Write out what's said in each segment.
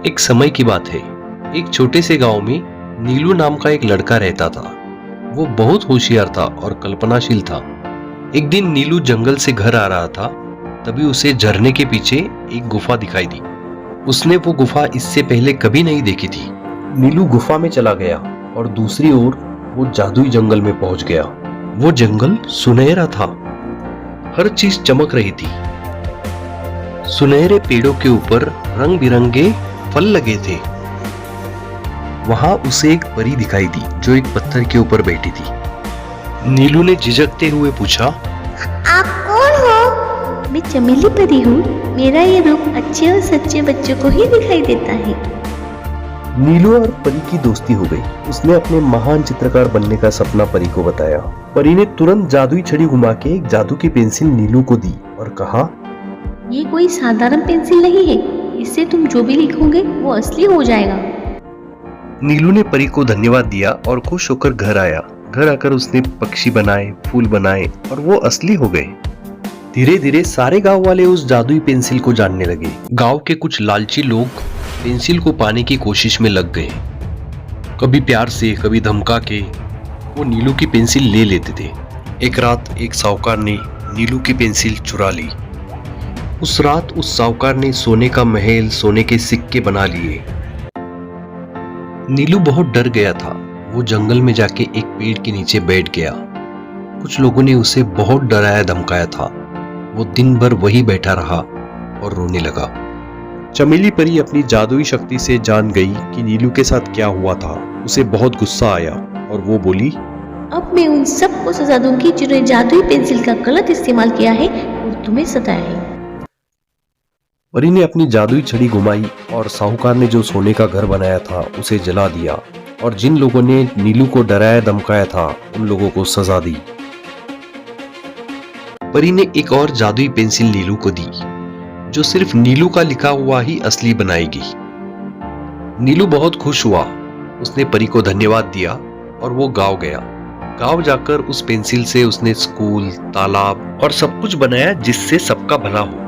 एक समय की बात है। एक छोटे से गांव में नीलू नाम का एक लड़का रहता था। वो बहुत होशियार था और कल्पनाशील था। एक दिन नीलू जंगल से घर आ रहा था, तभी उसे झरने के पीछे एक गुफा दिखाई दी। उसने वो गुफा इससे पहले कभी नहीं देखी थी। नीलू गुफा में चला गया और दूसरी ओर वो जादुई जंगल में पहुंच गया। वो जंगल सुनहरा था, हर चीज चमक रही थी। सुनहरे पेड़ों के ऊपर रंग बिरंगे फल लगे थे। वहां उसे एक परी दिखाई दी जो एक पत्थर के ऊपर बैठी थी। नीलू ने झिझकते हुए पूछा, आप कौन हो? मैं चमेली परी हूँ। मेरा ये रूप अच्छे और सच्चे बच्चों को ही दिखाई देता है। नीलू और परी की दोस्ती हो गई। उसने अपने महान चित्रकार बनने का सपना परी को बताया। परी ने तुरंत जादुई छड़ी घुमा के एक जादू की पेंसिल नीलू को दी और कहा, ये कोई साधारण पेंसिल नहीं है, इससे तुम जो भी लिखोगे वो असली हो जाएगा। नीलू ने परी को धन्यवाद दिया और खुश होकर घर आया। घर आकर उसने पक्षी बनाए, फूल बनाए और वो असली हो गए। धीरे धीरे सारे गांव वाले उस जादुई पेंसिल को जानने लगे। गांव के कुछ लालची लोग पेंसिल को पाने की कोशिश में लग गए। कभी प्यार से, कभी धमका के वो नीलू की पेंसिल ले लेते थे। एक रात एक साहूकार ने नीलू की पेंसिल चुरा ली। उस रात उस साहूकार ने सोने का महल, सोने के सिक्के बना लिए। नीलू बहुत डर गया था। वो जंगल में जाके एक पेड़ के नीचे बैठ गया। कुछ लोगों ने उसे बहुत डराया धमकाया था। वो दिन भर वही बैठा रहा और रोने लगा। चमेली परी अपनी जादुई शक्ति से जान गई कि नीलू के साथ क्या हुआ था। उसे बहुत गुस्सा आया और वो बोली, अब मैं उन सबको सजा दूंगी जिन्होंने जादुई पेंसिल का गलत इस्तेमाल किया है और तुम्हें सताया है। परी ने अपनी जादुई छड़ी घुमाई और साहूकार ने जो सोने का घर बनाया था उसे जला दिया और जिन लोगों ने नीलू को डराया धमकाया था उन लोगों को सजा दी। परी ने एक और जादुई पेंसिल नीलू को दी जो सिर्फ नीलू का लिखा हुआ ही असली बनाएगी। नीलू बहुत खुश हुआ। उसने परी को धन्यवाद दिया और वो गांव गया। गांव जाकर उस पेंसिल से उसने स्कूल, तालाब और सब कुछ बनाया जिससे सबका भला हो।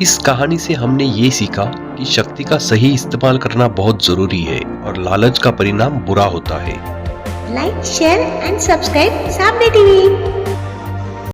इस कहानी से हमने ये सीखा कि शक्ति का सही इस्तेमाल करना बहुत जरूरी है और लालच का परिणाम बुरा होता है। लाइक, शेयर एंड सब्सक्राइब सामने टीवी।